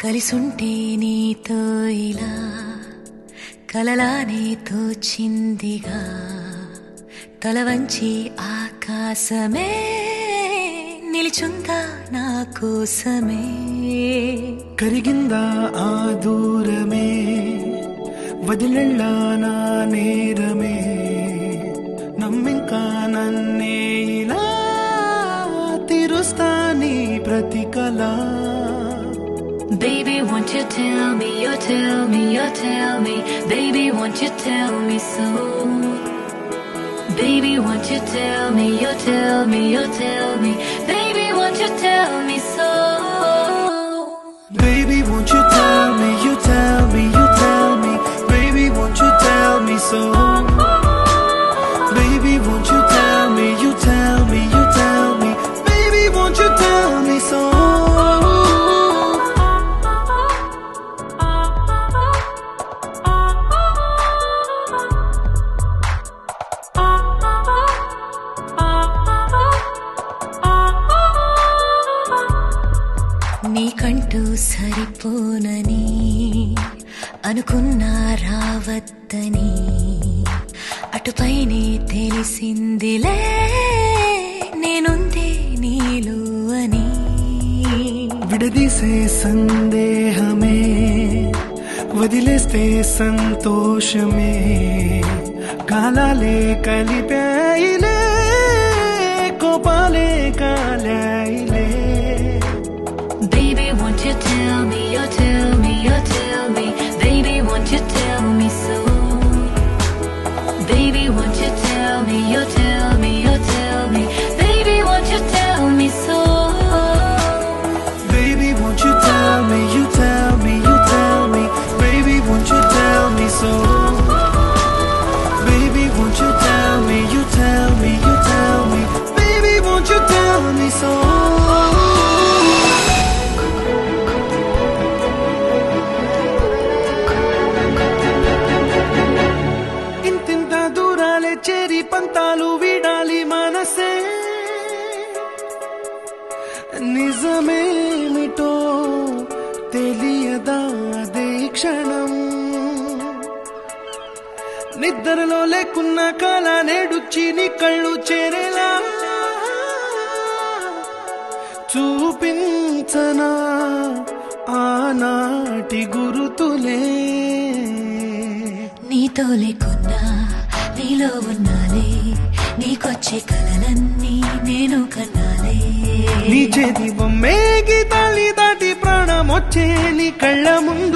కలిసుంటే నీతో ఇలా కలలానే తోచిందిగా తల వంచి ఆకాశమే నిలిచుందా నా కోసమే కరిగిందా ఆ దూరమే వదిలెళ్ళా నా నేరమే నమ్మింకా నన్నే ఇలా తీరుస్తా నీ ప్రతి కళ Baby, won't you tell me, you tell me, you tell me. Baby, won't you tell me so? Baby, won't you tell me, you tell me, you tell me. Baby, won't you tell me so? Baby, won't you tell me, you tell me, you tell me. Baby, won't you tell me so? Baby, won't you tell me, you tell me, you tell me. Baby, won't you tell me so? నీకంటూ సరిపోనని అనుకున్నా రావద్దని అటుపైనే తెలిసిందిలే నేనుందే నీలో అని విడదీసే సందేహమే వదిలేస్తే సంతోషమే కాలాలే కలిపాయిలే కోపాలే కాలాయిలే Baby, won't you tell me, you tell me, you tell me. Baby, won't you tell me so? Baby, won't you tell me, you tell me, you tell me. Baby, won't you tell me so? Baby, won't you tell me, you tell me, you tell me. Baby, won't you tell me so? Baby, won't you tell me, you tell me, you tell me. Baby, won't you tell me so? ఇంతింత దూరాలే చేరి పంతాలు వీడాలి మనసే నిజమేమిటో తెలియదా అదే క్షణం నిద్రలో లేకున్న కాల నేడుచ్చి నీ కళ్ళు చేరేలా చూపించనా ఆనాటి గురుతులే నీతో లేకున్నా నీలో ఉన్నాలే నీకొచ్చే కలలన్నీ నేను కన్నాలే నీ చేతి బొమ్మే గీతాలి దాటి ప్రాణం వచ్చే నీ కళ్ళ ముందు